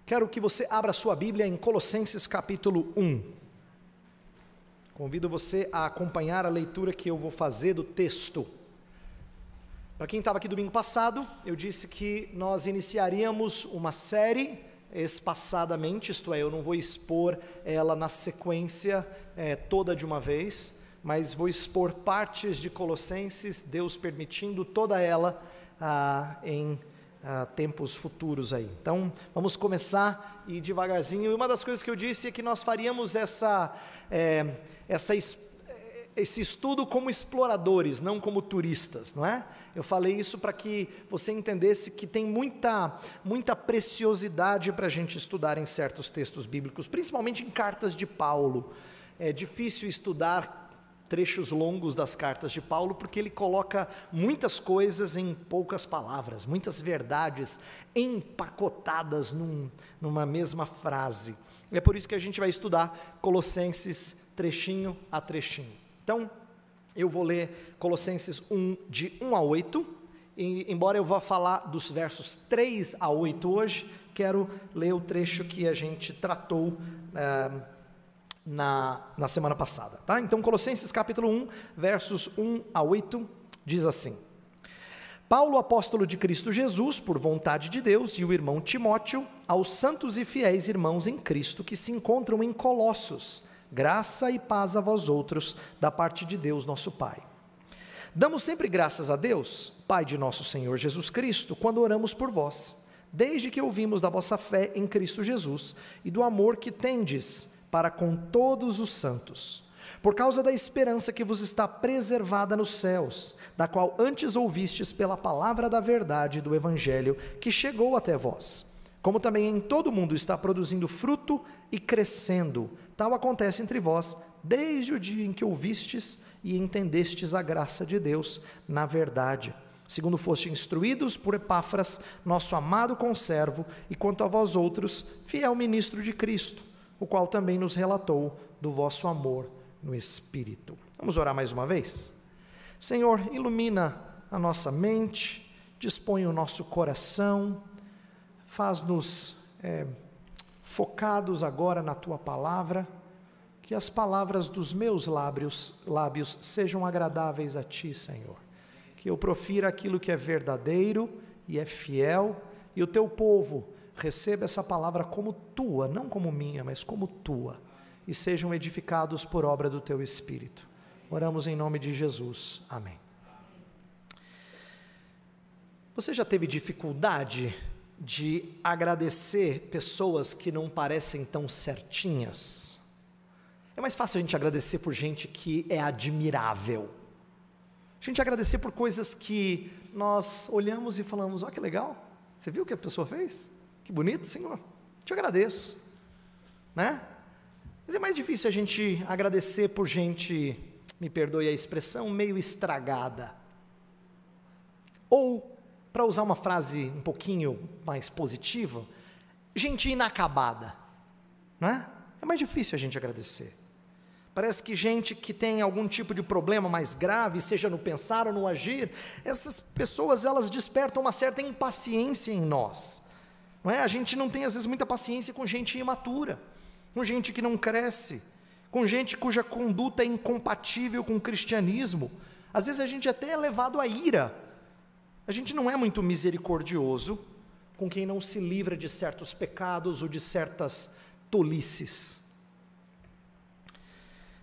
Quero que você abra sua Bíblia em Colossenses capítulo 1. Convido você a acompanhar a leitura que eu vou fazer do texto. Para quem estava aqui domingo passado, eu disse que nós iniciaríamos uma série espaçadamente, isto é, eu não vou expor ela na sequência toda de uma vez, mas vou expor partes de Colossenses, Deus permitindo toda ela em tempos futuros aí. Então, vamos começar e devagarzinho. E uma das coisas que eu disse é que nós faríamos esse estudo como exploradores, não como turistas, não é? Eu falei isso para que você entendesse que tem muita preciosidade para a gente estudar em certos textos bíblicos, principalmente em cartas de Paulo. É difícil estudar trechos longos das cartas de Paulo, porque ele coloca muitas coisas em poucas palavras, muitas verdades empacotadas numa mesma frase. É por isso que a gente vai estudar Colossenses trechinho a trechinho. Então, eu vou ler Colossenses 1, de 1 a 8, e embora eu vá falar dos versos 3 a 8 hoje, quero ler o trecho que a gente tratou na semana passada, tá? Então, Colossenses capítulo 1, versos 1 a 8, diz assim: Paulo, apóstolo de Cristo Jesus, por vontade de Deus, e o irmão Timóteo, aos santos e fiéis irmãos em Cristo, que se encontram em Colossos, graça e paz a vós outros, da parte de Deus nosso Pai. Damos sempre graças a Deus, Pai de nosso Senhor Jesus Cristo, quando oramos por vós, desde que ouvimos da vossa fé em Cristo Jesus, e do amor que tendes para com todos os santos, por causa da esperança que vos está preservada nos céus, da qual antes ouvistes pela palavra da verdade do Evangelho, que chegou até vós, como também em todo o mundo está produzindo fruto e crescendo. Tal acontece entre vós, desde o dia em que ouvistes e entendestes a graça de Deus na verdade, segundo foste instruídos por Epáfras, nosso amado conservo, e quanto a vós outros, fiel ministro de Cristo, o qual também nos relatou do vosso amor no Espírito. Vamos orar mais uma vez? Senhor, ilumina a nossa mente, dispõe o nosso coração, faz-nos focados agora na Tua Palavra, que as palavras dos meus lábios sejam agradáveis a Ti, Senhor, que eu profira aquilo que é verdadeiro e é fiel, e o Teu povo receba essa palavra como Tua, não como minha, mas como Tua, e sejam edificados por obra do Teu Espírito. Oramos em nome de Jesus, amém. Você já teve dificuldade de agradecer pessoas que não parecem tão certinhas? É mais fácil a gente agradecer por gente que é admirável, a gente agradecer por coisas que nós olhamos e falamos: ó, que legal, você viu o que a pessoa fez? Que bonito, Senhor, te agradeço, né? Mas é mais difícil a gente agradecer por gente, me perdoe a expressão, meio estragada. Ou, para usar uma frase um pouquinho mais positiva, gente inacabada, né? É mais difícil a gente agradecer. Parece que gente que tem algum tipo de problema mais grave, seja no pensar ou no agir, essas pessoas, elas despertam uma certa impaciência em nós. Não é? A gente não tem às vezes muita paciência com gente imatura, com gente que não cresce, com gente cuja conduta é incompatível com o cristianismo. Às vezes a gente até é levado à ira. A gente não é muito misericordioso com quem não se livra de certos pecados ou de certas tolices.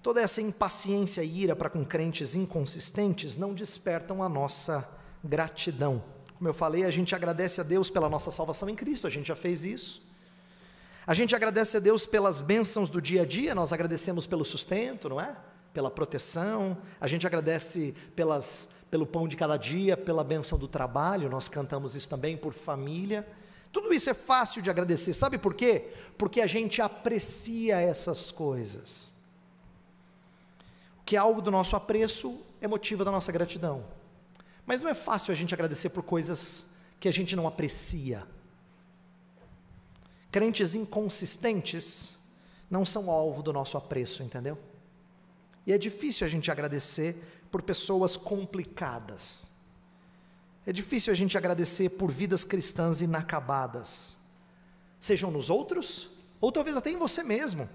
Toda essa impaciência e ira para com crentes inconsistentes não despertam a nossa gratidão. Como eu falei, a gente agradece a Deus pela nossa salvação em Cristo, a gente já fez isso. A gente agradece a Deus pelas bênçãos do dia a dia, nós agradecemos pelo sustento, não é? Pela proteção, a gente agradece pelo pão de cada dia, pela bênção do trabalho, nós cantamos isso também, por família. Tudo isso é fácil de agradecer, sabe por quê? Porque a gente aprecia essas coisas. O que é alvo do nosso apreço é motivo da nossa gratidão. Mas não é fácil a gente agradecer por coisas que a gente não aprecia. Crentes inconsistentes não são alvo do nosso apreço, entendeu? E é difícil a gente agradecer por pessoas complicadas. É difícil a gente agradecer por vidas cristãs inacabadas, sejam nos outros, ou talvez até em você mesmo.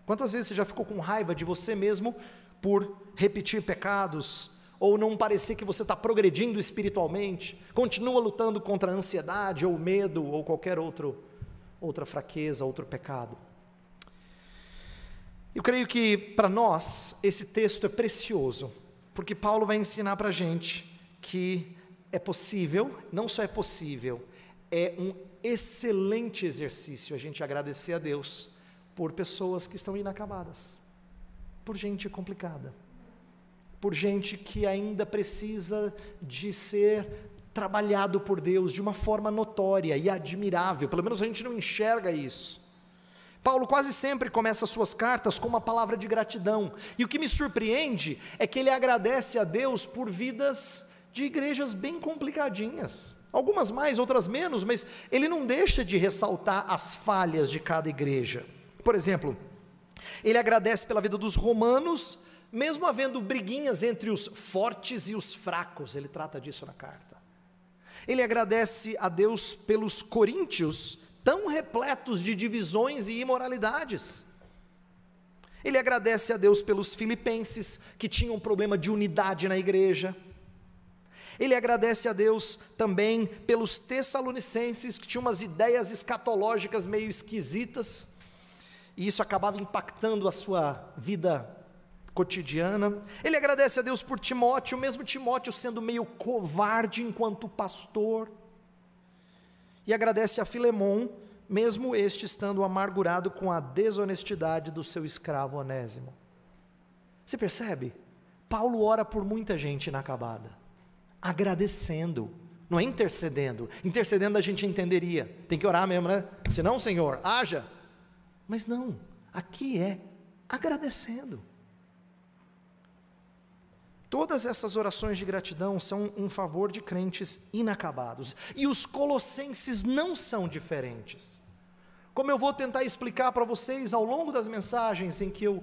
Quantas vezes você já ficou com raiva de você mesmo por repetir pecados, ou não parecer que você está progredindo espiritualmente, continua lutando contra a ansiedade, ou medo, ou qualquer outra fraqueza, outro pecado? Eu creio que para nós esse texto é precioso, porque Paulo vai ensinar para a gente que é possível, não só é possível, é um excelente exercício a gente agradecer a Deus por pessoas que estão inacabadas, por gente complicada, por gente que ainda precisa de ser trabalhado por Deus de uma forma notória e admirável. Pelo menos a gente não enxerga isso. Paulo quase sempre começa suas cartas com uma palavra de gratidão, e o que me surpreende é que ele agradece a Deus por vidas de igrejas bem complicadinhas, algumas mais, outras menos, mas ele não deixa de ressaltar as falhas de cada igreja. Por exemplo, ele agradece pela vida dos romanos, mesmo havendo briguinhas entre os fortes e os fracos, ele trata disso na carta. Ele agradece a Deus pelos coríntios, tão repletos de divisões e imoralidades. Ele agradece a Deus pelos filipenses, que tinham um problema de unidade na igreja. Ele agradece a Deus também pelos tessalonicenses, que tinham umas ideias escatológicas meio esquisitas, e isso acabava impactando a sua vida cotidiana. Ele agradece a Deus por Timóteo, mesmo Timóteo sendo meio covarde enquanto pastor, e agradece a Filemon, mesmo este estando amargurado com a desonestidade do seu escravo Onésimo. Você percebe? Paulo ora por muita gente inacabada, agradecendo, não é intercedendo. Intercedendo a gente entenderia, tem que orar mesmo, né? Senão, Senhor, haja. Mas não, aqui é agradecendo. Todas essas orações de gratidão são em favor de crentes inacabados, e os colossenses não são diferentes. Como eu vou tentar explicar para vocês ao longo das mensagens em que eu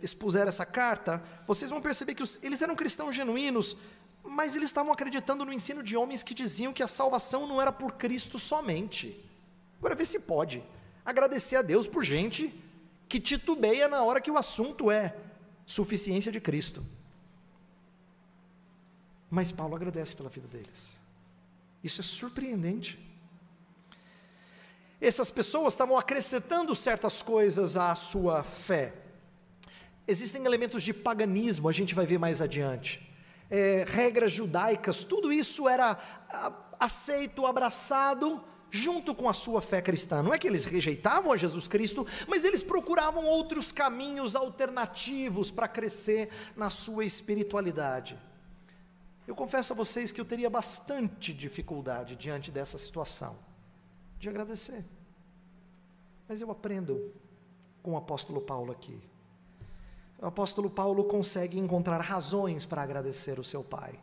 expuser essa carta, vocês vão perceber que eles eram cristãos genuínos, mas eles estavam acreditando no ensino de homens que diziam que a salvação não era por Cristo somente. Agora vê se pode agradecer a Deus por gente que titubeia na hora que o assunto é suficiência de Cristo. Mas Paulo agradece pela vida deles. Isso é surpreendente. Essas pessoas estavam acrescentando certas coisas à sua fé. Existem elementos de paganismo, a gente vai ver mais adiante. Regras judaicas, tudo isso era aceito, abraçado, junto com a sua fé cristã. Não é que eles rejeitavam a Jesus Cristo, mas eles procuravam outros caminhos alternativos para crescer na sua espiritualidade. Eu confesso a vocês que eu teria bastante dificuldade diante dessa situação, de agradecer. Mas eu aprendo com o apóstolo Paulo aqui. O apóstolo Paulo consegue encontrar razões para agradecer o seu pai,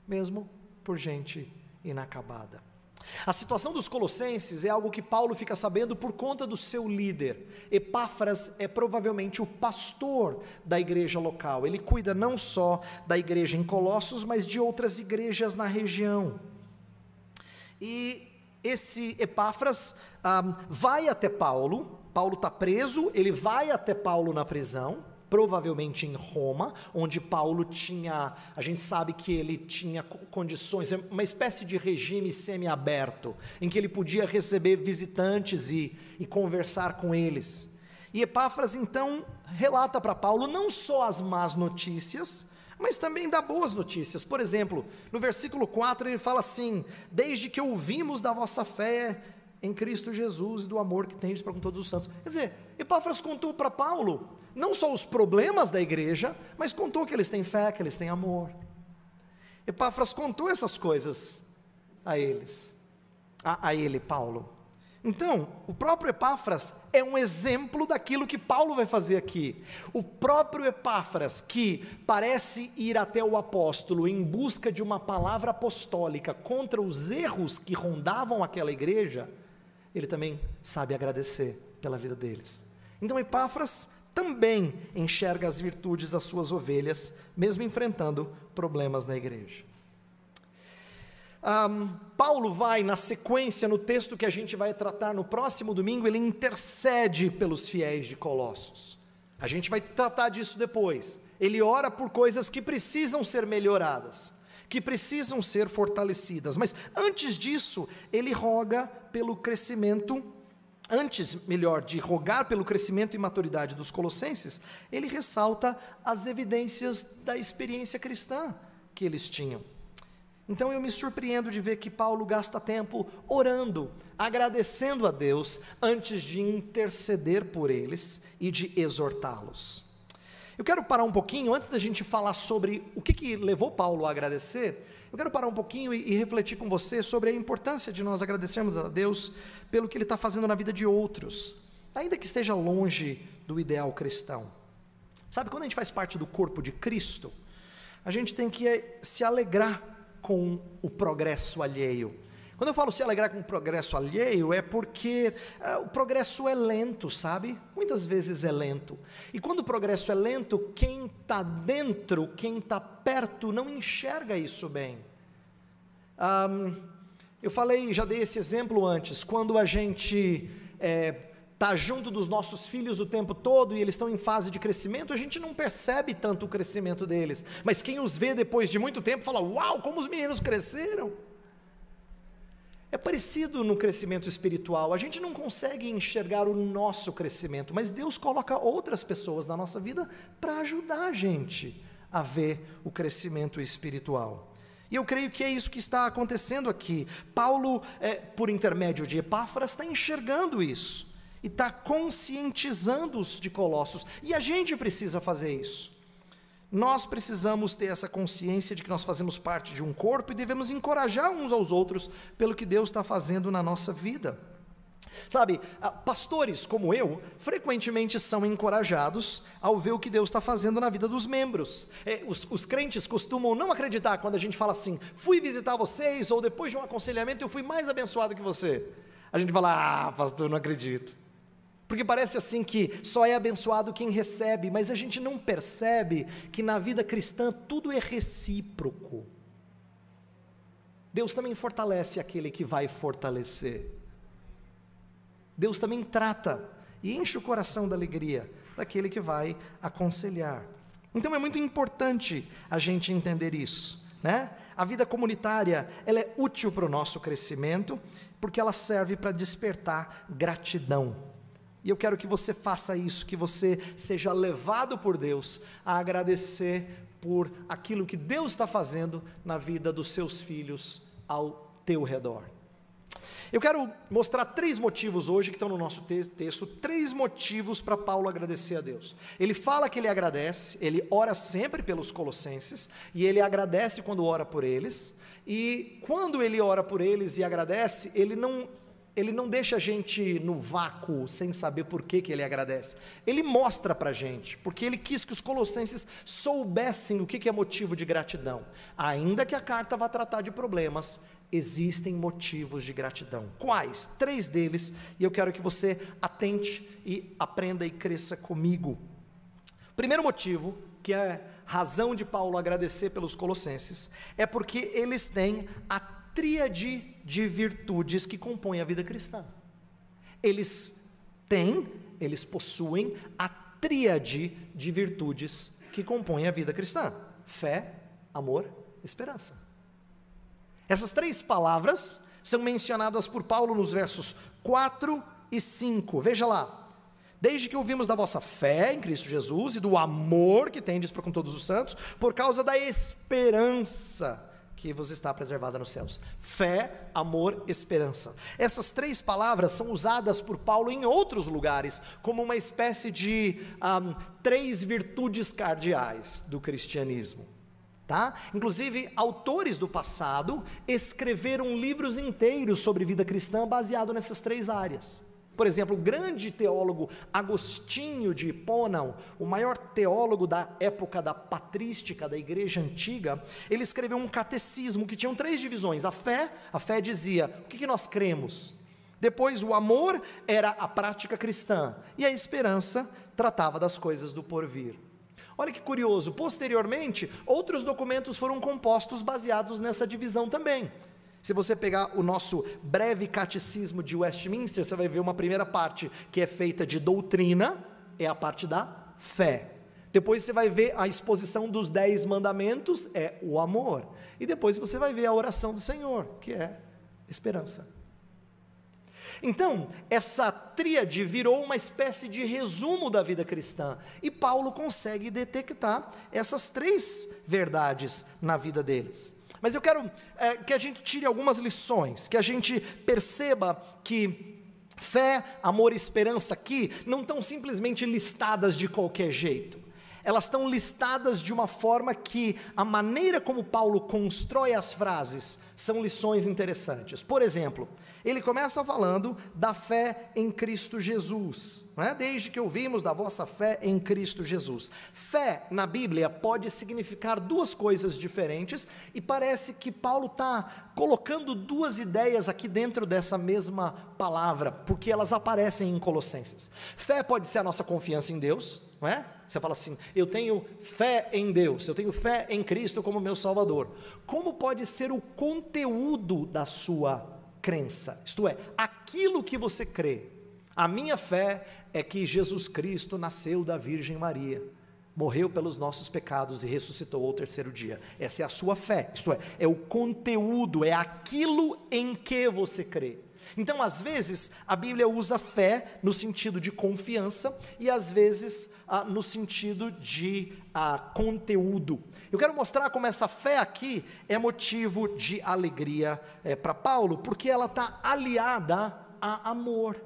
mesmo por gente inacabada. A situação dos colossenses é algo que Paulo fica sabendo por conta do seu líder. Epáfras é provavelmente o pastor da igreja local. Ele cuida não só da igreja em Colossos, mas de outras igrejas na região. E esse Epáfras vai até Paulo. Paulo está preso, ele vai até Paulo na prisão, provavelmente em Roma, onde Paulo tinha, a gente sabe que ele tinha condições, uma espécie de regime semi-aberto, em que ele podia receber visitantes e conversar com eles. E Epáfras então relata para Paulo não só as más notícias, mas também dá boas notícias. Por exemplo, no versículo 4 ele fala assim: desde que ouvimos da vossa fé em Cristo Jesus e do amor que tendes para com todos os santos. Quer dizer, Epáfras contou para Paulo não só os problemas da igreja, mas contou que eles têm fé, que eles têm amor. Epáfras contou essas coisas a eles, a ele, Paulo. Então, o próprio Epáfras é um exemplo daquilo que Paulo vai fazer aqui. O próprio Epáfras, que parece ir até o apóstolo em busca de uma palavra apostólica contra os erros que rondavam aquela igreja, ele também sabe agradecer pela vida deles. Então Epáfras também enxerga as virtudes das suas ovelhas, mesmo enfrentando problemas na igreja. Paulo vai, na sequência, no texto que a gente vai tratar no próximo domingo, ele intercede pelos fiéis de Colossos. A gente vai tratar disso depois. Ele ora por coisas que precisam ser melhoradas, que precisam ser fortalecidas, mas antes disso, ele roga pelo crescimento, de rogar pelo crescimento e maturidade dos colossenses, ele ressalta as evidências da experiência cristã que eles tinham. Então eu me surpreendo de ver que Paulo gasta tempo orando, agradecendo a Deus, antes de interceder por eles e de exortá-los. Eu quero parar um pouquinho, antes da gente falar sobre o que levou Paulo a agradecer, eu quero parar um pouquinho e refletir com você sobre a importância de nós agradecermos a Deus pelo que Ele está fazendo na vida de outros, ainda que esteja longe do ideal cristão. Sabe, quando a gente faz parte do corpo de Cristo, a gente tem que se alegrar com o progresso alheio. Quando eu falo se alegrar com o progresso alheio, é porque o progresso é lento, sabe? Muitas vezes é lento. E quando o progresso é lento, quem está dentro, quem está perto, não enxerga isso bem. Eu já dei esse exemplo antes, quando a gente está junto dos nossos filhos o tempo todo e eles estão em fase de crescimento, a gente não percebe tanto o crescimento deles, mas quem os vê depois de muito tempo fala: uau, como os meninos cresceram. É parecido no crescimento espiritual, a gente não consegue enxergar o nosso crescimento, mas Deus coloca outras pessoas na nossa vida para ajudar a gente a ver o crescimento espiritual. E eu creio que é isso que está acontecendo aqui. Paulo, por intermédio de Epáfras, está enxergando isso e está conscientizando os de Colossos, e a gente precisa fazer isso. Nós precisamos ter essa consciência de que nós fazemos parte de um corpo e devemos encorajar uns aos outros pelo que Deus está fazendo na nossa vida. Sabe, pastores como eu, frequentemente são encorajados ao ver o que Deus está fazendo na vida dos membros. Os crentes costumam não acreditar quando a gente fala assim: fui visitar vocês, ou depois de um aconselhamento eu fui mais abençoado que você. A gente fala: pastor, não acredito. Porque parece assim que só é abençoado quem recebe, mas a gente não percebe que na vida cristã tudo é recíproco. Deus também fortalece aquele que vai fortalecer. Deus também trata e enche o coração da alegria daquele que vai aconselhar. Então é muito importante a gente entender isso, né? A vida comunitária, ela é útil para o nosso crescimento, porque ela serve para despertar gratidão. E eu quero que você faça isso, que você seja levado por Deus a agradecer por aquilo que Deus está fazendo na vida dos seus filhos ao teu redor. Eu quero mostrar 3 motivos hoje que estão no nosso texto, 3 motivos para Paulo agradecer a Deus. Ele fala que ele agradece, ele ora sempre pelos colossenses, e ele agradece quando ora por eles, e quando ele ora por eles e agradece, ele não deixa a gente no vácuo, sem saber por que ele agradece. Ele mostra para a gente, porque ele quis que os colossenses soubessem o que é motivo de gratidão. Ainda que a carta vá tratar de problemas, existem motivos de gratidão. Quais? 3 deles, e eu quero que você atente e aprenda e cresça comigo. Primeiro motivo, que é razão de Paulo agradecer pelos colossenses, é porque eles têm a tríade de virtudes que compõem a vida cristã. Eles possuem a tríade de virtudes que compõem a vida cristã: fé, amor, esperança. Essas 3 palavras são mencionadas por Paulo nos versos 4 e 5, veja lá: desde que ouvimos da vossa fé em Cristo Jesus e do amor que tendes para com todos os santos, por causa da esperança que vos está preservada nos céus. Fé, amor, esperança. Essas 3 palavras são usadas por Paulo em outros lugares, como uma espécie de 3 virtudes cardeais do cristianismo. Tá? Inclusive, autores do passado escreveram livros inteiros sobre vida cristã baseado nessas 3 áreas. Por exemplo, o grande teólogo Agostinho de Hipona, o maior teólogo da época da patrística, da igreja antiga, ele escreveu um catecismo que tinha 3 divisões. A fé dizia o que nós cremos. Depois o amor era a prática cristã, e a esperança tratava das coisas do porvir. Olha que curioso, posteriormente, outros documentos foram compostos baseados nessa divisão também. Se você pegar o nosso breve catecismo de Westminster, você vai ver uma primeira parte que é feita de doutrina, é a parte da fé. Depois você vai ver a exposição dos 10 mandamentos, é o amor. E depois você vai ver a oração do Senhor, que é esperança. Então, essa tríade virou uma espécie de resumo da vida cristã, e Paulo consegue detectar essas 3 verdades na vida deles. Mas eu quero que a gente tire algumas lições, que a gente perceba que fé, amor e esperança aqui não estão simplesmente listadas de qualquer jeito. Elas estão listadas de uma forma que a maneira como Paulo constrói as frases são lições interessantes. Por exemplo, ele começa falando da fé em Cristo Jesus, não é? Desde que ouvimos da vossa fé em Cristo Jesus. Fé na Bíblia pode significar 2 coisas diferentes, e parece que Paulo está colocando 2 ideias aqui dentro dessa mesma palavra, porque elas aparecem em Colossenses. Fé pode ser a nossa confiança em Deus, não é? Você fala assim, eu tenho fé em Deus, eu tenho fé em Cristo como meu Salvador. Como pode ser o conteúdo da sua crença? Isto é, aquilo que você crê. A minha fé é que Jesus Cristo nasceu da Virgem Maria, morreu pelos nossos pecados e ressuscitou ao 3º dia. Essa é a sua fé, isto é o conteúdo, é aquilo em que você crê. Então, às vezes, a Bíblia usa fé no sentido de confiança e às vezes no sentido de conteúdo. Eu quero mostrar como essa fé aqui é motivo de alegria para Paulo, porque ela está aliada a amor.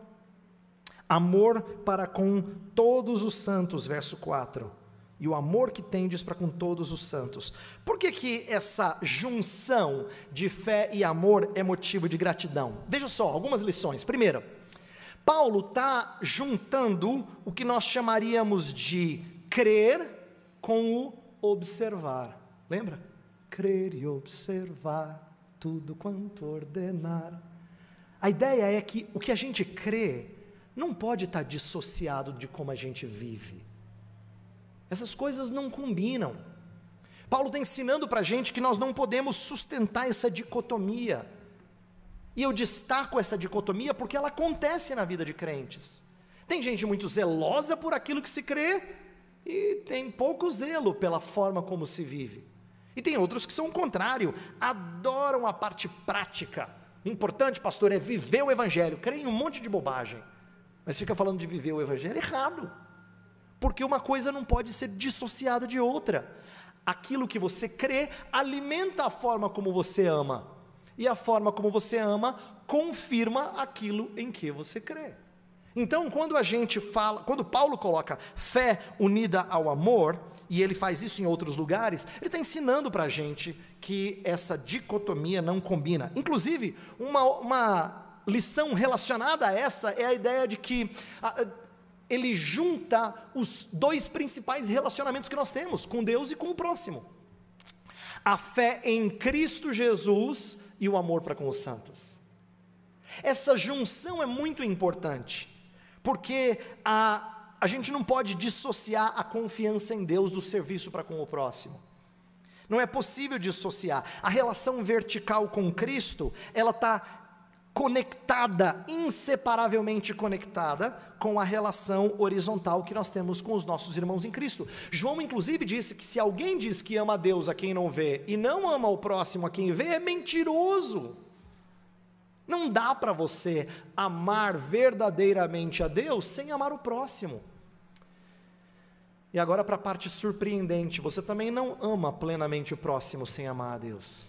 Amor para com todos os santos, verso 4. E o amor que tendes para com todos os santos. Por que essa junção de fé e amor é motivo de gratidão? Veja só, algumas lições. Primeiro, Paulo está juntando o que nós chamaríamos de crer com o observar. Lembra? Crer e observar tudo quanto ordenar. A ideia é que o que a gente crê não pode estar dissociado de como a gente vive. Essas coisas não combinam. Paulo está ensinando para a gente que nós não podemos sustentar essa dicotomia. E eu destaco essa dicotomia porque ela acontece na vida de crentes. Tem gente muito zelosa por aquilo que se crê e tem pouco zelo pela forma como se vive. E tem outros que são o contrário, adoram a parte prática. O importante, pastor, é viver o Evangelho. Creem em um monte de bobagem, mas fica falando de viver o Evangelho errado. Porque uma coisa não pode ser dissociada de outra. Aquilo que você crê alimenta a forma como você ama, e a forma como você ama confirma aquilo em que você crê. Então, quando Paulo coloca fé unida ao amor, e ele faz isso em outros lugares, ele está ensinando para a gente que essa dicotomia não combina. Inclusive, uma lição relacionada a essa é a ideia de que ele junta os 2 principais relacionamentos que nós temos, com Deus e com o próximo. A fé em Cristo Jesus e o amor para com os santos. Essa junção é muito importante, porque a gente não pode dissociar a confiança em Deus do serviço para com o próximo. Não é possível dissociar. A relação vertical com Cristo, ela está conectada, inseparavelmente conectada com a relação horizontal que nós temos com os nossos irmãos em Cristo. João inclusive disse que se alguém diz que ama a Deus a quem não vê e não ama o próximo a quem vê, é mentiroso. Não dá para você amar verdadeiramente a Deus sem amar o próximo. E agora para a parte surpreendente, você também não ama plenamente o próximo sem amar a Deus.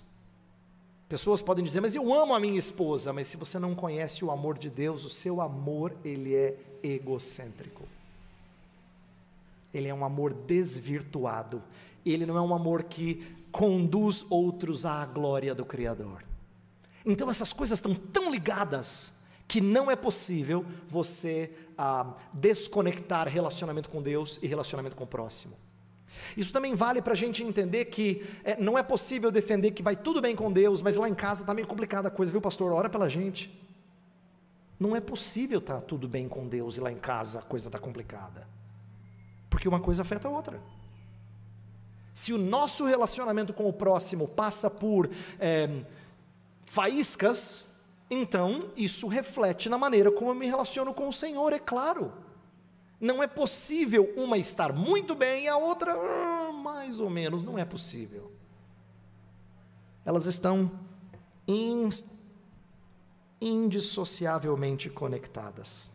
Pessoas podem dizer, mas eu amo a minha esposa, mas se você não conhece o amor de Deus, o seu amor, ele é egocêntrico. Ele é um amor desvirtuado. Ele não é um amor que conduz outros à glória do Criador. Então essas coisas estão tão ligadas, que não é possível você desconectar relacionamento com Deus e relacionamento com o próximo. Isso também vale para a gente entender que não é possível defender que vai tudo bem com Deus, mas lá em casa está meio complicada a coisa, viu pastor? Ora pela gente. Não é possível estar tudo bem com Deus e lá em casa a coisa está complicada. Porque uma coisa afeta a outra. Se o nosso relacionamento com o próximo passa por faíscas, então isso reflete na maneira como eu me relaciono com o Senhor, é claro. Não é possível uma estar muito bem e a outra mais ou menos, não é possível. Elas estão indissociavelmente conectadas.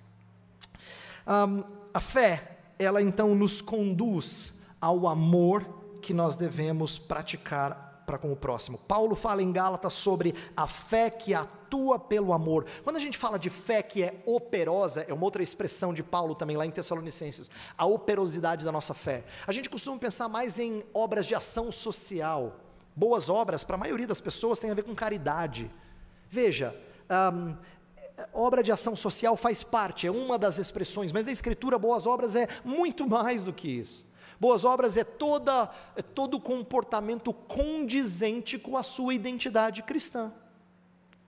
A fé, ela então nos conduz ao amor que nós devemos praticar para com o próximo. Paulo fala em Gálatas sobre a fé que atua pelo amor. Quando a gente fala de fé que é operosa, é uma outra expressão de Paulo também lá em Tessalonicenses, a operosidade da nossa fé. A gente costuma pensar mais em obras de ação social. Boas obras, para a maioria das pessoas, tem a ver com caridade. Veja, obra de ação social faz parte, é uma das expressões, mas na Escritura, boas obras é muito mais do que isso. Boas obras é todo comportamento condizente com a sua identidade cristã.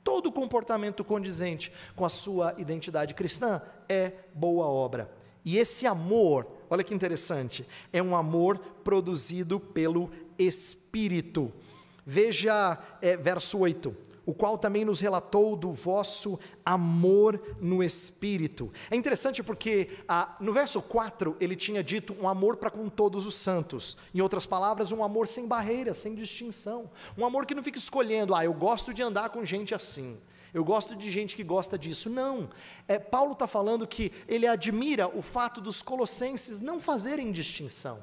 Todo comportamento condizente com a sua identidade cristã é boa obra. E esse amor, olha que interessante, é um amor produzido pelo Espírito. Veja verso 8. O qual também nos relatou do vosso amor no Espírito. É interessante porque no verso 4 ele tinha dito um amor para com todos os santos. Em outras palavras, um amor sem barreiras, sem distinção. Um amor que não fica escolhendo, eu gosto de andar com gente assim. Eu gosto de gente que gosta disso. Não, Paulo está falando que ele admira o fato dos colossenses não fazerem distinção.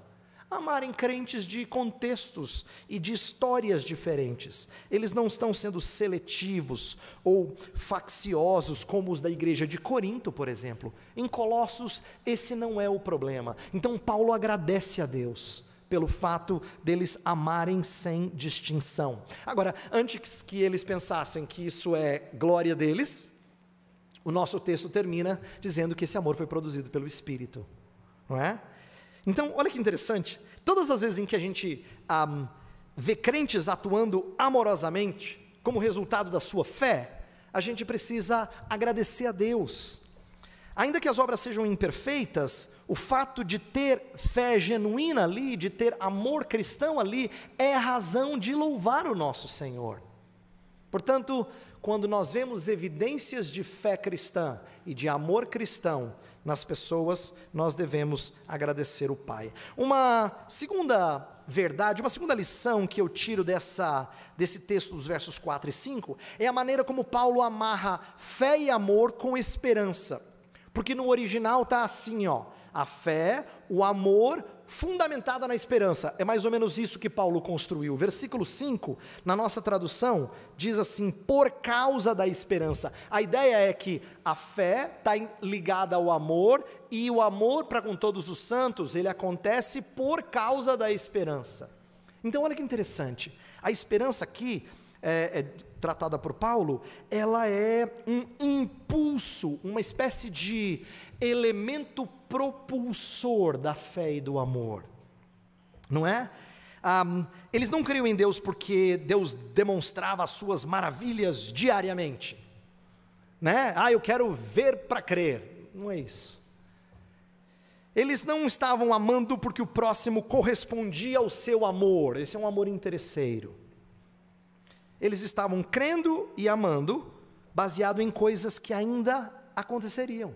Amarem crentes de contextos e de histórias diferentes. Eles não estão sendo seletivos ou facciosos como os da igreja de Corinto, por exemplo. Em Colossos, esse não é o problema. Então Paulo agradece a Deus pelo fato deles amarem sem distinção. Agora, antes que eles pensassem que isso é glória deles, o nosso texto termina dizendo que esse amor foi produzido pelo Espírito, não é? Então, olha que interessante, todas as vezes em que a gente vê crentes atuando amorosamente, como resultado da sua fé, a gente precisa agradecer a Deus. Ainda que as obras sejam imperfeitas, o fato de ter fé genuína ali, de ter amor cristão ali, é razão de louvar o nosso Senhor. Portanto, quando nós vemos evidências de fé cristã e de amor cristão nas pessoas, nós devemos agradecer o Pai. Uma segunda verdade, uma segunda lição que eu tiro desse texto dos versos 4 e 5, é a maneira como Paulo amarra fé e amor com esperança, porque no original está assim, a fé, o amor, fundamentada na esperança, é mais ou menos isso que Paulo construiu. Versículo 5, na nossa tradução, diz assim, por causa da esperança. A ideia é que a fé está ligada ao amor, e o amor para com todos os santos, ele acontece por causa da esperança. Então olha que interessante, a esperança aqui, tratada por Paulo, ela é um impulso, uma espécie de elemento propulsor da fé e do amor, não é? Eles não criam em Deus porque Deus demonstrava as suas maravilhas diariamente, né? Eu quero ver para crer, não é isso. Eles não estavam amando porque o próximo correspondia ao seu amor, esse é um amor interesseiro. Eles estavam crendo e amando, baseado em coisas que ainda aconteceriam.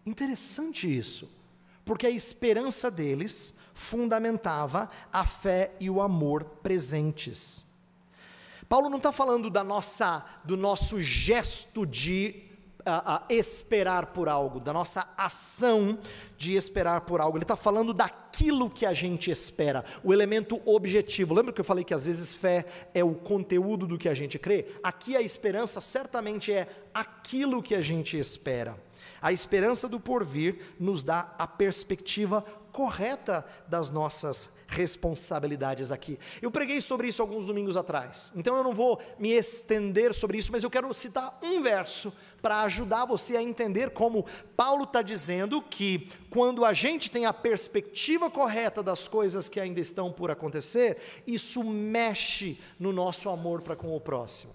Interessante isso, porque a esperança deles fundamentava a fé e o amor presentes. Paulo não está falando do nosso gesto de esperar por algo, da nossa ação de esperar por algo. Ele está falando daquilo que a gente espera, o elemento objetivo. Lembra que eu falei que às vezes fé é o conteúdo do que a gente crê? Aqui a esperança certamente é aquilo que a gente espera. A esperança do porvir nos dá a perspectiva correta das nossas responsabilidades aqui. Eu preguei sobre isso alguns domingos atrás, então eu não vou me estender sobre isso, mas eu quero citar um verso para ajudar você a entender como Paulo está dizendo que quando a gente tem a perspectiva correta das coisas que ainda estão por acontecer, isso mexe no nosso amor para com o próximo.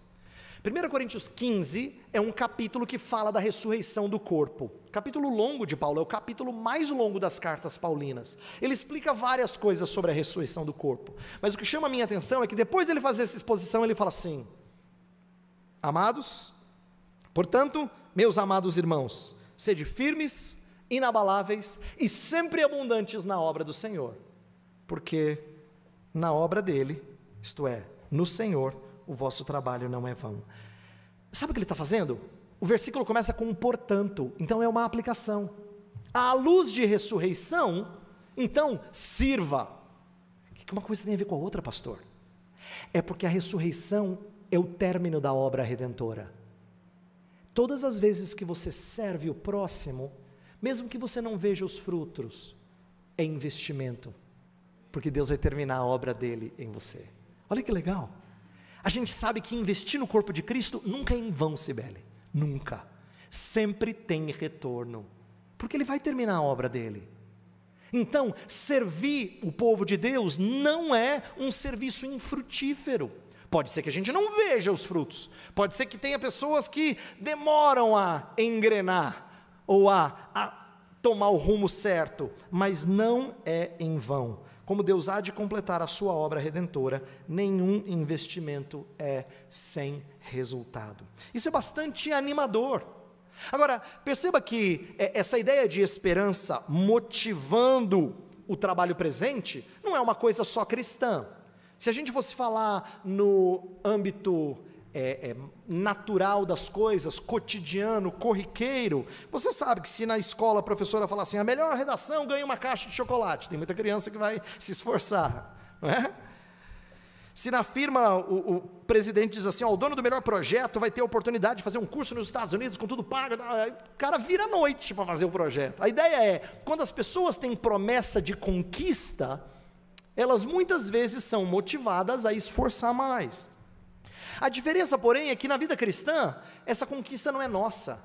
1 Coríntios 15 é um capítulo que fala da ressurreição do corpo. Capítulo longo de Paulo, é o capítulo mais longo das cartas paulinas. Ele explica várias coisas sobre a ressurreição do corpo. Mas o que chama a minha atenção é que depois dele fazer essa exposição, ele fala assim: amados, portanto, meus amados irmãos, sede firmes, inabaláveis e sempre abundantes na obra do Senhor, porque na obra dele, isto é, no Senhor, o vosso trabalho não é vão. Sabe o que ele está fazendo? O versículo começa com um portanto, então é uma aplicação. À luz de ressurreição, então sirva. O que uma coisa tem a ver com a outra, pastor? É porque a ressurreição é o término da obra redentora. Todas as vezes que você serve o próximo, mesmo que você não veja os frutos, é investimento, porque Deus vai terminar a obra dele em você. Olha que legal. A gente sabe que investir no corpo de Cristo nunca é em vão, Cibele, nunca, sempre tem retorno, porque ele vai terminar a obra dele. Então, servir o povo de Deus não é um serviço infrutífero. Pode ser que a gente não veja os frutos, pode ser que tenha pessoas que demoram a engrenar, ou a tomar o rumo certo, mas não é em vão. Como Deus há de completar a sua obra redentora, nenhum investimento é sem resultado. Isso é bastante animador. Agora, perceba que essa ideia de esperança motivando o trabalho presente, não é uma coisa só cristã. Se a gente fosse falar no âmbito natural das coisas, cotidiano, corriqueiro, você sabe que se na escola a professora falar assim, a melhor redação ganha uma caixa de chocolate, tem muita criança que vai se esforçar, não é? Se na firma o presidente diz assim, o dono do melhor projeto vai ter a oportunidade de fazer um curso nos Estados Unidos com tudo pago, o cara vira à noite para fazer o projeto. A ideia é, quando as pessoas têm promessa de conquista, elas muitas vezes são motivadas a esforçar mais. A diferença, porém, é que na vida cristã, essa conquista não é nossa.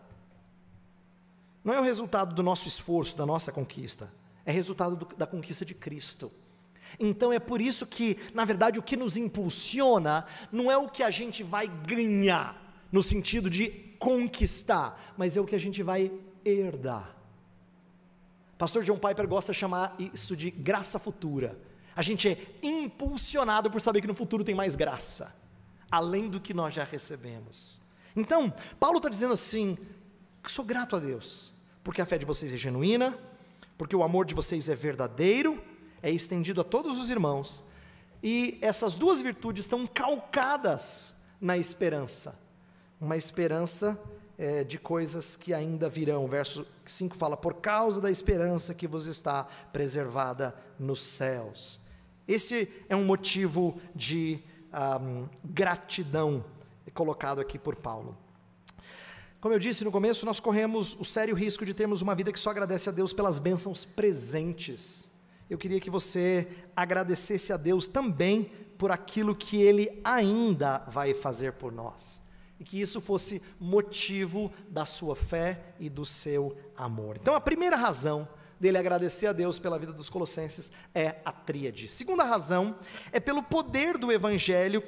Não é o resultado do nosso esforço, da nossa conquista. É resultado da conquista de Cristo. Então é por isso que, na verdade, o que nos impulsiona não é o que a gente vai ganhar, no sentido de conquistar, mas é o que a gente vai herdar. Pastor John Piper gosta de chamar isso de graça futura. A gente é impulsionado por saber que no futuro tem mais graça, além do que nós já recebemos. Então, Paulo está dizendo assim, sou grato a Deus, porque a fé de vocês é genuína, porque o amor de vocês é verdadeiro, é estendido a todos os irmãos, e essas duas virtudes estão calcadas na esperança, uma esperança de coisas que ainda virão. O verso 5 fala, por causa da esperança que vos está preservada nos céus. Esse é um motivo de gratidão colocado aqui por Paulo. Como eu disse no começo, nós corremos o sério risco de termos uma vida que só agradece a Deus pelas bênçãos presentes. Eu queria que você agradecesse a Deus também por aquilo que Ele ainda vai fazer por nós, e que isso fosse motivo da sua fé e do seu amor. Então a primeira razão dele agradecer a Deus pela vida dos colossenses é a tríade. Segunda razão é pelo poder do evangelho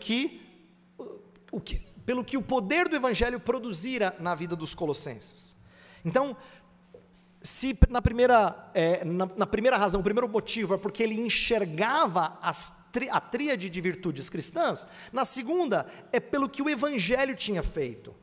pelo que o poder do evangelho produzira na vida dos colossenses. Então, se na primeira razão, o primeiro motivo é porque ele enxergava a tríade de virtudes cristãs, na segunda é pelo que o evangelho tinha feito.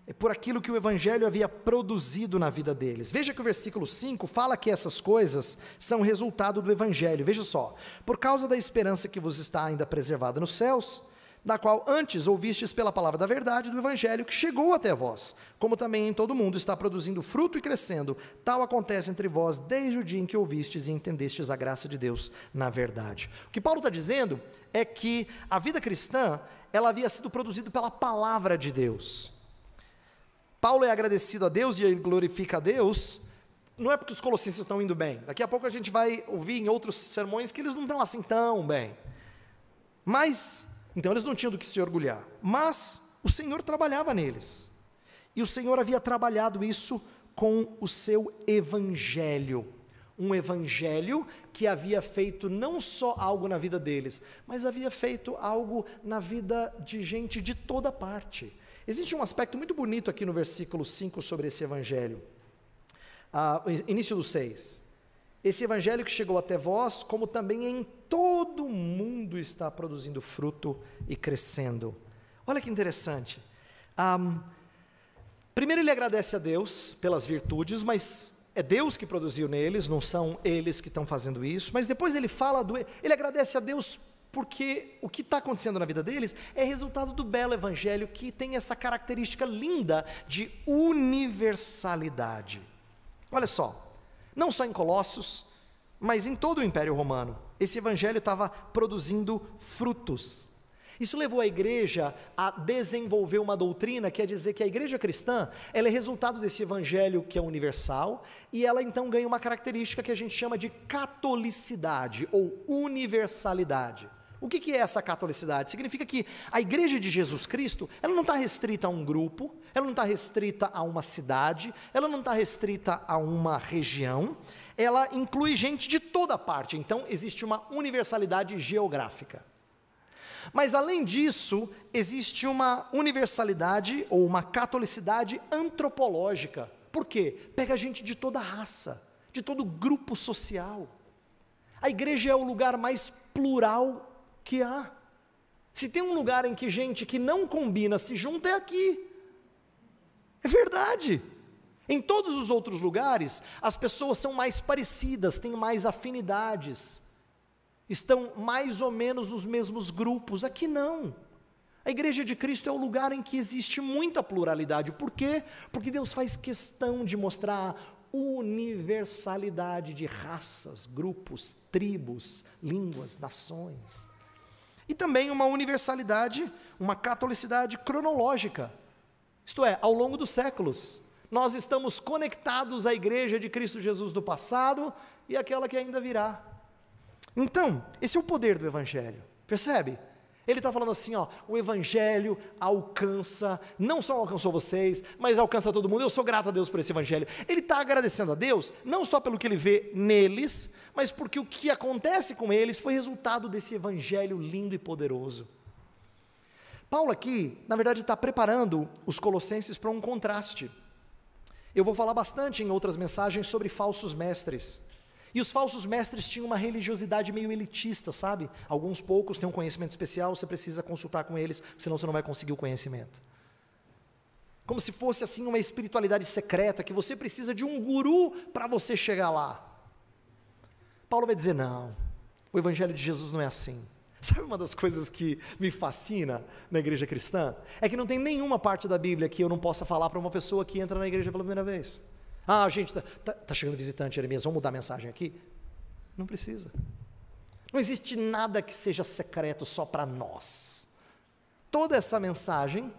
É por aquilo que o evangelho havia produzido na vida deles. Veja que o versículo 5 fala que essas coisas são resultado do evangelho. Veja só, por causa da esperança que vos está ainda preservada nos céus, da qual antes ouvistes pela palavra da verdade do evangelho que chegou até vós, como também em todo mundo está produzindo fruto e crescendo, tal acontece entre vós desde o dia em que ouvistes e entendestes a graça de Deus na verdade. O que Paulo está dizendo é que a vida cristã, ela havia sido produzida pela palavra de Deus. Paulo é agradecido a Deus e ele glorifica a Deus, não é porque os colossenses estão indo bem, daqui a pouco a gente vai ouvir em outros sermões que eles não estão assim tão bem, mas então eles não tinham do que se orgulhar, mas o Senhor trabalhava neles, e o Senhor havia trabalhado isso com o seu evangelho, um evangelho que havia feito não só algo na vida deles, mas havia feito algo na vida de gente de toda parte. Existe um aspecto muito bonito aqui no versículo 5 sobre esse evangelho, início do 6. Esse evangelho que chegou até vós, como também em todo o mundo está produzindo fruto e crescendo. Olha que interessante. Primeiro ele agradece a Deus pelas virtudes, mas é Deus que produziu neles, não são eles que estão fazendo isso. Mas depois ele ele agradece a Deus porque o que está acontecendo na vida deles é resultado do belo evangelho que tem essa característica linda de universalidade. Olha só. Não só em Colossos, mas em todo o Império Romano, esse evangelho estava produzindo frutos. Isso levou a igreja a desenvolver uma doutrina, que é dizer que a igreja cristã, ela é resultado desse evangelho que é universal, e ela então ganha uma característica que a gente chama de catolicidade, ou universalidade. O que é essa catolicidade? Significa que a igreja de Jesus Cristo, ela não está restrita a um grupo, ela não está restrita a uma cidade, ela não está restrita a uma região, ela inclui gente de toda parte, então existe uma universalidade geográfica. Mas além disso, existe uma universalidade ou uma catolicidade antropológica. Por quê? Pega gente de toda raça, de todo grupo social. A igreja é o lugar mais plural que há. Se tem um lugar em que gente que não combina se junta, é aqui. É verdade. Em todos os outros lugares, as pessoas são mais parecidas, têm mais afinidades, estão mais ou menos nos mesmos grupos. Aqui não. A igreja de Cristo é o lugar em que existe muita pluralidade. Por quê? Porque Deus faz questão de mostrar universalidade de raças, grupos, tribos, línguas, nações. E também uma universalidade, uma catolicidade cronológica. Isto é, ao longo dos séculos, nós estamos conectados à igreja de Cristo Jesus do passado e àquela que ainda virá. Então, esse é o poder do evangelho, percebe? Ele está falando assim, o evangelho alcança, não só alcançou vocês, mas alcança todo mundo. Eu sou grato a Deus por esse evangelho. Ele está agradecendo a Deus, não só pelo que ele vê neles, mas porque o que acontece com eles foi resultado desse evangelho lindo e poderoso. Paulo aqui, na verdade, está preparando os colossenses para um contraste. Eu vou falar bastante em outras mensagens sobre falsos mestres. E os falsos mestres tinham uma religiosidade meio elitista, sabe? Alguns poucos têm um conhecimento especial, você precisa consultar com eles, senão você não vai conseguir o conhecimento. Como se fosse assim uma espiritualidade secreta, que você precisa de um guru para você chegar lá. Paulo vai dizer, não, o evangelho de Jesus não é assim. Sabe uma das coisas que me fascina na igreja cristã? É que não tem nenhuma parte da Bíblia que eu não possa falar para uma pessoa que entra na igreja pela primeira vez. Gente, tá chegando visitante, Jeremias, vamos mudar a mensagem aqui? Não precisa. Não existe nada que seja secreto só para nós. Toda essa mensagem,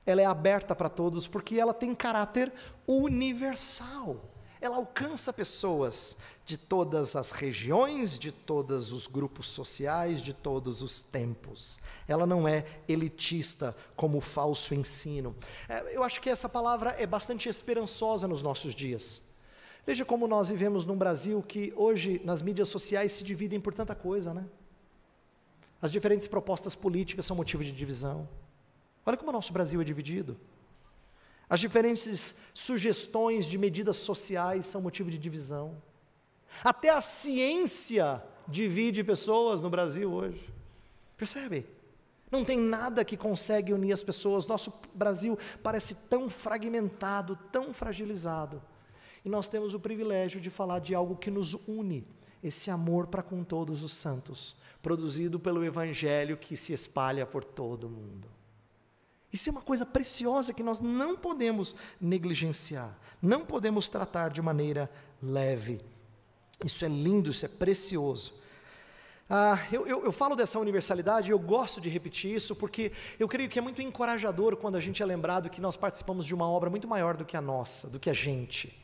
ela é aberta para todos, porque ela tem caráter universal. Ela alcança pessoas de todas as regiões, de todos os grupos sociais, de todos os tempos. Ela não é elitista como o falso ensino. Eu acho que essa palavra é bastante esperançosa nos nossos dias. Veja como nós vivemos num Brasil que hoje nas mídias sociais se dividem por tanta coisa, né? As diferentes propostas políticas são motivo de divisão. Olha como o nosso Brasil é dividido. As diferentes sugestões de medidas sociais são motivo de divisão. Até a ciência divide pessoas no Brasil hoje. Percebe? Não tem nada que consegue unir as pessoas. Nosso Brasil parece tão fragmentado, tão fragilizado. E nós temos o privilégio de falar de algo que nos une, esse amor para com todos os santos, produzido pelo evangelho que se espalha por todo o mundo. Isso é uma coisa preciosa que nós não podemos negligenciar, não podemos tratar de maneira leve. Isso é lindo, isso é precioso. Eu falo dessa universalidade, eu gosto de repetir isso, porque eu creio que é muito encorajador quando a gente é lembrado que nós participamos de uma obra muito maior do que a nossa, do que a gente.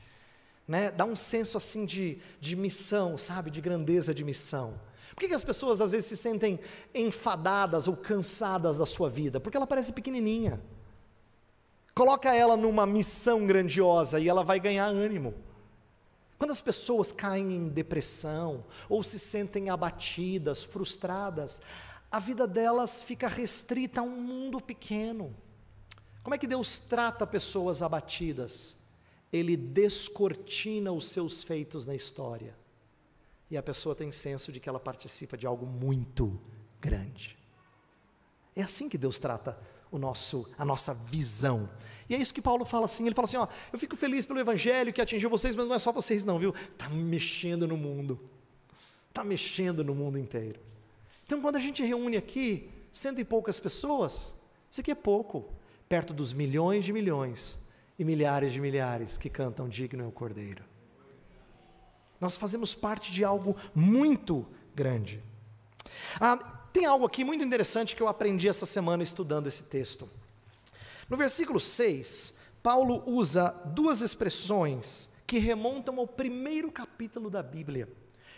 Né? Dá um senso assim de missão, sabe? De grandeza de missão. Por que as pessoas às vezes se sentem enfadadas ou cansadas da sua vida? Porque ela parece pequenininha. Coloca ela numa missão grandiosa e ela vai ganhar ânimo. Quando as pessoas caem em depressão, ou se sentem abatidas, frustradas, a vida delas fica restrita a um mundo pequeno. Como é que Deus trata pessoas abatidas? Ele descortina os seus feitos na história. E a pessoa tem senso de que ela participa de algo muito grande. É assim que Deus trata a nossa visão. E é isso que Paulo fala assim, ele fala assim, ó, eu fico feliz pelo evangelho que atingiu vocês, mas não é só vocês não, viu? Está mexendo no mundo. Está mexendo no mundo inteiro. Então quando a gente reúne aqui, 100 e poucas pessoas, isso aqui é pouco, perto dos milhões de milhões e milhares de milhares que cantam digno é o Cordeiro. Nós fazemos parte de algo muito grande. Tem algo aqui muito interessante que eu aprendi essa semana estudando esse texto. No versículo 6, Paulo usa duas expressões que remontam ao primeiro capítulo da Bíblia.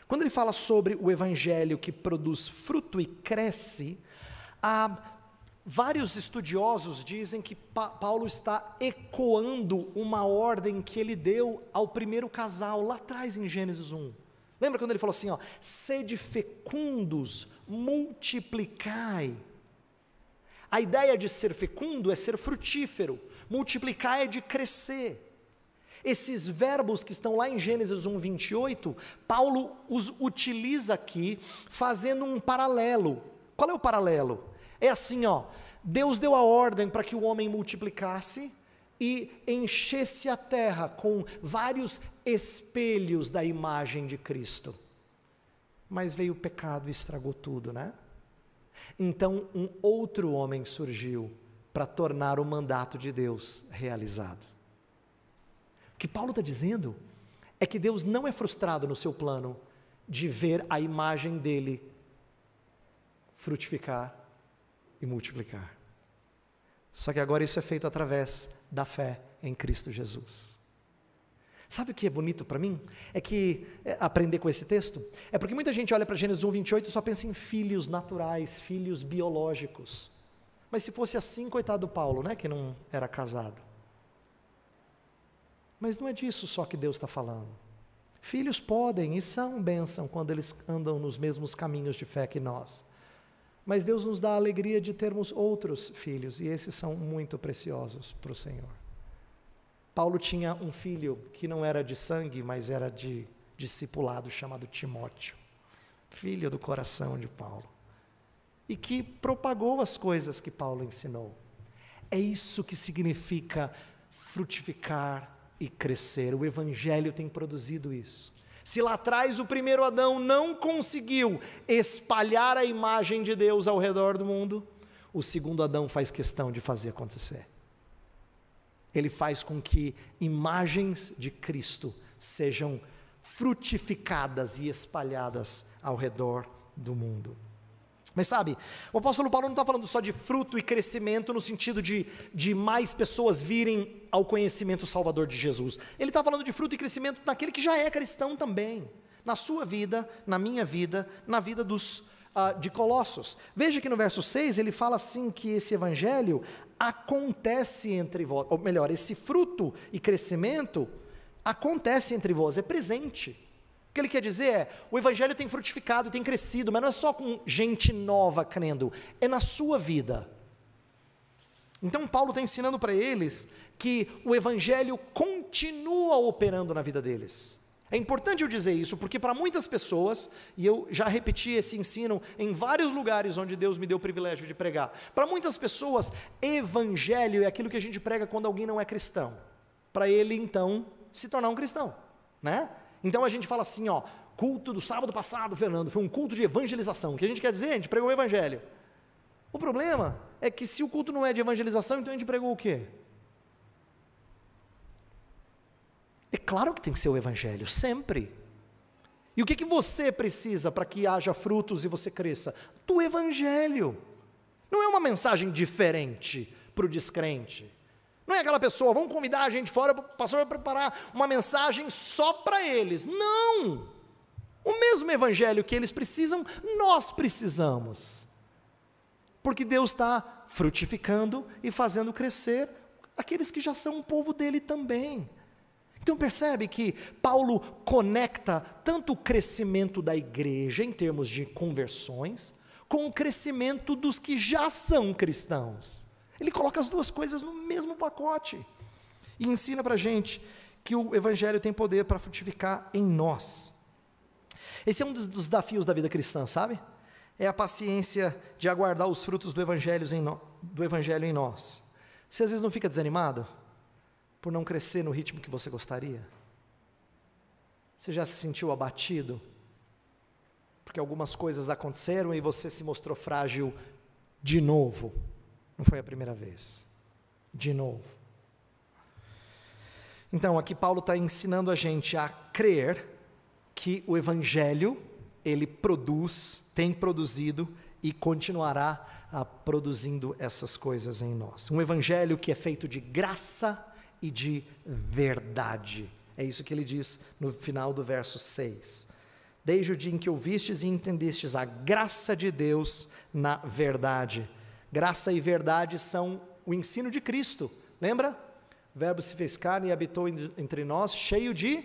Quando ele fala sobre o evangelho que produz fruto e cresce, vários estudiosos dizem que Paulo está ecoando uma ordem que ele deu ao primeiro casal, lá atrás em Gênesis 1. Lembra quando ele falou assim, ó, sede fecundos, multiplicai. A ideia de ser fecundo é ser frutífero, multiplicar é de crescer. Esses verbos que estão lá em Gênesis 1, 28, Paulo os utiliza aqui, fazendo um paralelo. Qual é o paralelo? É assim, ó, Deus deu a ordem para que o homem multiplicasse e enchesse a terra com vários espelhos da imagem de Cristo. Mas veio o pecado e estragou tudo, né? Então um outro homem surgiu para tornar o mandato de Deus realizado. O que Paulo está dizendo é que Deus não é frustrado no seu plano de ver a imagem dele frutificar e multiplicar. Só que agora isso é feito através da fé em Cristo Jesus. Sabe o que é bonito para mim? É que aprender com esse texto, é porque muita gente olha para Gênesis 1, 28 e só pensa em filhos naturais, filhos biológicos. Mas se fosse assim, coitado do Paulo, né, que não era casado. Mas não é disso só que Deus está falando. Filhos podem e são bênção quando eles andam nos mesmos caminhos de fé que nós. Mas Deus nos dá a alegria de termos outros filhos, e esses são muito preciosos para o Senhor. Paulo tinha um filho que não era de sangue, mas era de discipulado, chamado Timóteo, filho do coração de Paulo, e que propagou as coisas que Paulo ensinou. É isso que significa frutificar e crescer. O evangelho tem produzido isso. Se lá atrás o primeiro Adão não conseguiu espalhar a imagem de Deus ao redor do mundo, o segundo Adão faz questão de fazer acontecer. Ele faz com que imagens de Cristo sejam frutificadas e espalhadas ao redor do mundo. Mas sabe, o apóstolo Paulo não está falando só de fruto e crescimento no sentido de mais pessoas virem ao conhecimento salvador de Jesus. Ele está falando de fruto e crescimento naquele que já é cristão também, na sua vida, na minha vida, na vida de Colossos. Veja que no verso 6 ele fala assim que esse evangelho acontece entre vós, ou melhor, esse fruto e crescimento acontece entre vós, é presente. O que ele quer dizer é, o evangelho tem frutificado, tem crescido, mas não é só com gente nova crendo, é na sua vida. Então Paulo está ensinando para eles que o evangelho continua operando na vida deles. É importante eu dizer isso, porque para muitas pessoas, e eu já repeti esse ensino em vários lugares onde Deus me deu o privilégio de pregar, para muitas pessoas, evangelho é aquilo que a gente prega quando alguém não é cristão, para ele então se tornar um cristão, né? Então a gente fala assim, ó, culto do sábado passado, Fernando, foi um culto de evangelização. O que a gente quer dizer? A gente pregou o evangelho. O problema é que se o culto não é de evangelização, então a gente pregou o quê? É claro que tem que ser o evangelho, sempre. E o que você precisa para que haja frutos e você cresça? Do evangelho. Não é uma mensagem diferente para o descrente. Não é aquela pessoa, vamos convidar a gente fora, o pastor vai preparar uma mensagem só para eles. Não! O mesmo evangelho que eles precisam, nós precisamos. Porque Deus está frutificando e fazendo crescer aqueles que já são um povo dele também. Então percebe que Paulo conecta tanto o crescimento da igreja em termos de conversões, com o crescimento dos que já são cristãos. Ele coloca as duas coisas no mesmo pacote e ensina para a gente que o evangelho tem poder para frutificar em nós. Esse é um dos desafios da vida cristã, sabe? É a paciência de aguardar os frutos do evangelho em nós. Você às vezes não fica desanimado por não crescer no ritmo que você gostaria? Você já se sentiu abatido porque algumas coisas aconteceram e você se mostrou frágil de novo? Não foi a primeira vez. De novo. Então, aqui Paulo está ensinando a gente a crer que o evangelho, ele tem produzido e continuará produzindo essas coisas em nós. Um evangelho que é feito de graça e de verdade. É isso que ele diz no final do verso 6. Desde o dia em que ouvistes e entendestes a graça de Deus na verdade. Graça e verdade são o ensino de Cristo. Lembra? O Verbo se fez carne e habitou entre nós, cheio de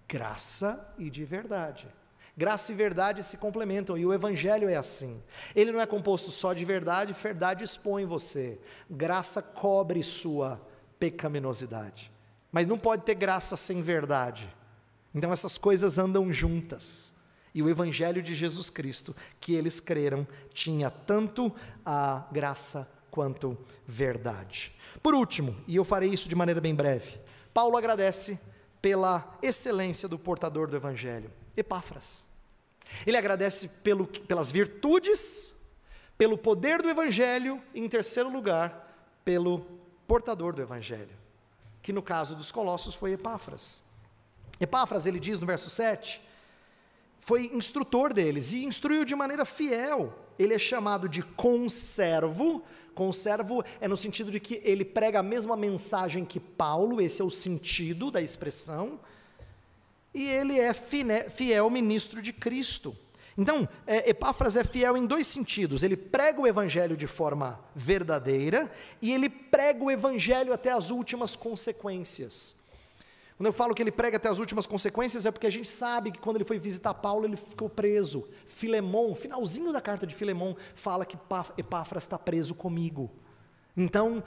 graça e de verdade. Graça e verdade se complementam, e o evangelho é assim. Ele não é composto só de verdade, verdade expõe você. Graça cobre sua pecaminosidade. Mas não pode ter graça sem verdade. Então essas coisas andam juntas. E o evangelho de Jesus Cristo, que eles creram, tinha tanto a graça quanto verdade. Por último, e eu farei isso de maneira bem breve, Paulo agradece pela excelência do portador do evangelho, Epáfras. Ele agradece pelas virtudes, pelo poder do evangelho, e em terceiro lugar, pelo portador do evangelho, que no caso dos Colossos foi Epáfras. Epáfras, ele diz no verso 7, foi instrutor deles e instruiu de maneira fiel. Ele é chamado de conservo. Conservo é no sentido de que ele prega a mesma mensagem que Paulo, esse é o sentido da expressão, e ele é fiel ministro de Cristo. Então, Epáfras é fiel em dois sentidos: ele prega o evangelho de forma verdadeira, e ele prega o evangelho até as últimas consequências. Quando eu falo que ele prega até as últimas consequências, é porque a gente sabe que quando ele foi visitar Paulo, ele ficou preso. Filemon, finalzinho da carta de Filemon, fala que Epáfras está preso comigo. Então,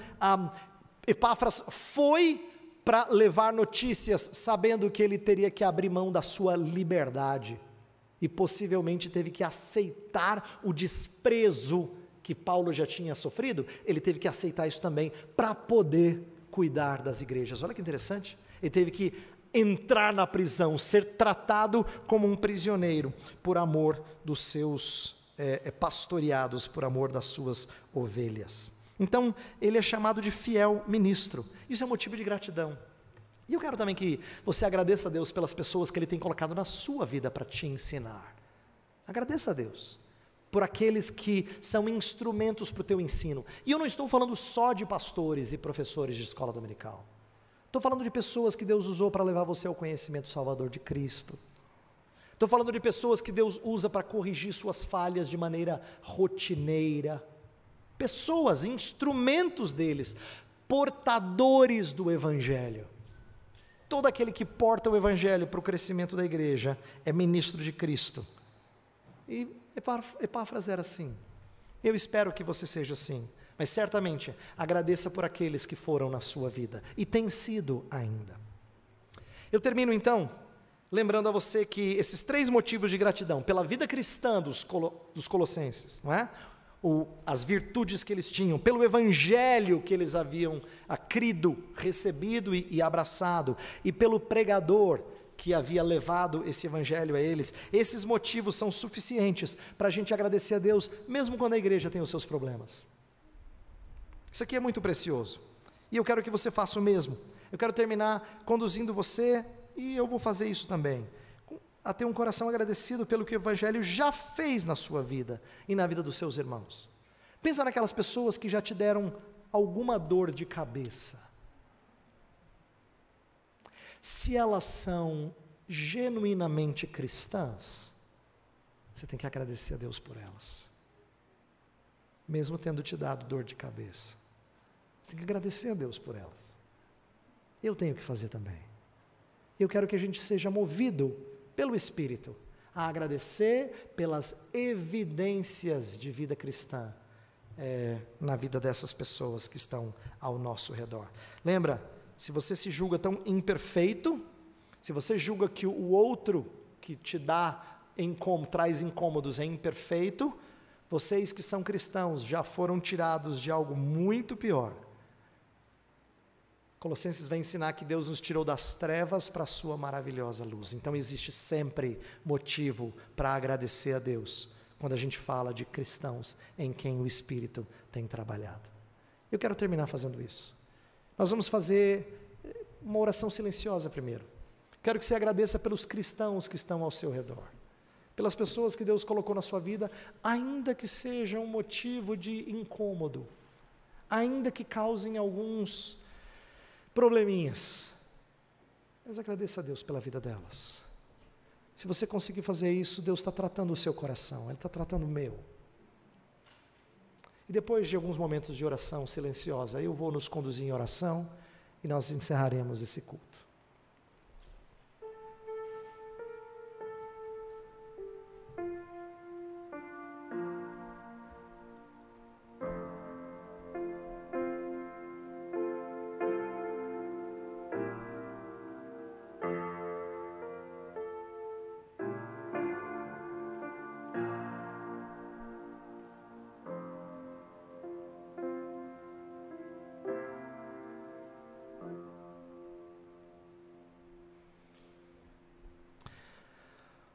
Epáfras foi para levar notícias, sabendo que ele teria que abrir mão da sua liberdade, e possivelmente teve que aceitar o desprezo que Paulo já tinha sofrido. Ele teve que aceitar isso também, para poder cuidar das igrejas. Olha que interessante. Ele teve que entrar na prisão, ser tratado como um prisioneiro, por amor dos seus pastoreados, por amor das suas ovelhas. Então, ele é chamado de fiel ministro. Isso é motivo de gratidão. E eu quero também que você agradeça a Deus pelas pessoas que Ele tem colocado na sua vida para te ensinar. Agradeça a Deus por aqueles que são instrumentos para o teu ensino. E eu não estou falando só de pastores e professores de escola dominical. Estou falando de pessoas que Deus usou para levar você ao conhecimento salvador de Cristo. Estou falando de pessoas que Deus usa para corrigir suas falhas de maneira rotineira. Pessoas, instrumentos deles, portadores do Evangelho. Todo aquele que porta o Evangelho para o crescimento da igreja é ministro de Cristo. E Epáfras era assim. Eu espero que você seja assim. Mas certamente, agradeça por aqueles que foram na sua vida, e tem sido ainda. Eu termino então, lembrando a você que esses 3 motivos de gratidão, pela vida cristã dos colossenses, não é? As virtudes que eles tinham, pelo evangelho que eles haviam crido, recebido e abraçado, e pelo pregador que havia levado esse evangelho a eles, esses motivos são suficientes para a gente agradecer a Deus, mesmo quando a igreja tem os seus problemas. Isso aqui é muito precioso, e eu quero que você faça o mesmo. Eu quero terminar conduzindo você, e eu vou fazer isso também, a ter um coração agradecido pelo que o Evangelho já fez na sua vida, e na vida dos seus irmãos. Pensa naquelas pessoas que já te deram alguma dor de cabeça. Se elas são genuinamente cristãs, você tem que agradecer a Deus por elas, mesmo tendo te dado dor de cabeça. Você tem que agradecer a Deus por elas. Eu tenho que fazer também. Eu quero que a gente seja movido pelo Espírito a agradecer pelas evidências de vida cristã na vida dessas pessoas que estão ao nosso redor. Lembra, se você se julga tão imperfeito, se você julga que o outro que te traz incômodos é imperfeito, vocês que são cristãos já foram tirados de algo muito pior. Colossenses vai ensinar que Deus nos tirou das trevas para a sua maravilhosa luz. Então existe sempre motivo para agradecer a Deus quando a gente fala de cristãos em quem o Espírito tem trabalhado. Eu quero terminar fazendo isso. Nós vamos fazer uma oração silenciosa primeiro. Quero que você agradeça pelos cristãos que estão ao seu redor, pelas pessoas que Deus colocou na sua vida, ainda que seja um motivo de incômodo, ainda que causem alguns probleminhas, mas agradeça a Deus pela vida delas. Se você conseguir fazer isso, Deus está tratando o seu coração, Ele está tratando o meu. E depois de alguns momentos de oração silenciosa, eu vou nos conduzir em oração e nós encerraremos esse culto.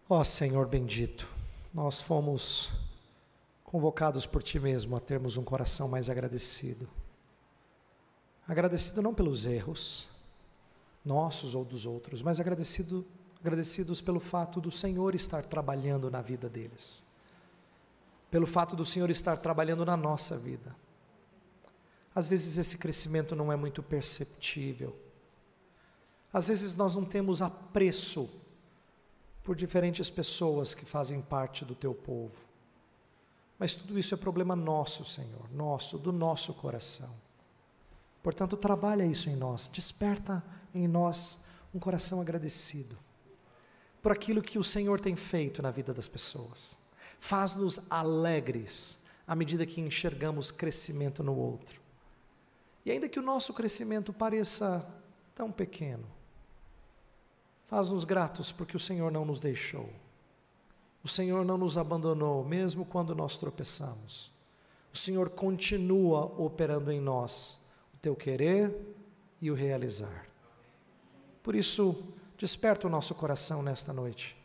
Ó Senhor bendito, nós fomos convocados por Ti mesmo a termos um coração mais agradecido. Agradecido não pelos erros, nossos ou dos outros, mas agradecidos pelo fato do Senhor estar trabalhando na vida deles. Pelo fato do Senhor estar trabalhando na nossa vida. Às vezes esse crescimento não é muito perceptível. Às vezes nós não temos apreço por diferentes pessoas que fazem parte do Teu povo. Mas tudo isso é problema nosso, Senhor, do nosso coração. Portanto, trabalha isso em nós, desperta em nós um coração agradecido por aquilo que o Senhor tem feito na vida das pessoas. Faz-nos alegres à medida que enxergamos crescimento no outro. E ainda que o nosso crescimento pareça tão pequeno, faz-nos gratos porque o Senhor não nos deixou. O Senhor não nos abandonou, mesmo quando nós tropeçamos. O Senhor continua operando em nós o Teu querer e o realizar. Por isso, desperta o nosso coração nesta noite,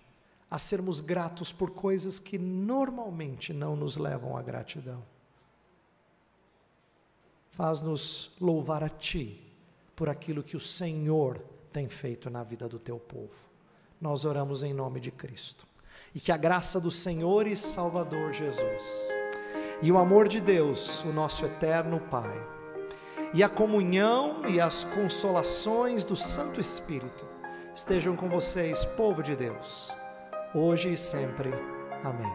a sermos gratos por coisas que normalmente não nos levam à gratidão. Faz-nos louvar a Ti por aquilo que o Senhor tem feito na vida do Teu povo. Nós oramos em nome de Cristo. E que a graça do Senhor e Salvador Jesus, e o amor de Deus, o nosso eterno Pai, e a comunhão e as consolações do Santo Espírito, estejam com vocês, povo de Deus, hoje e sempre. Amém.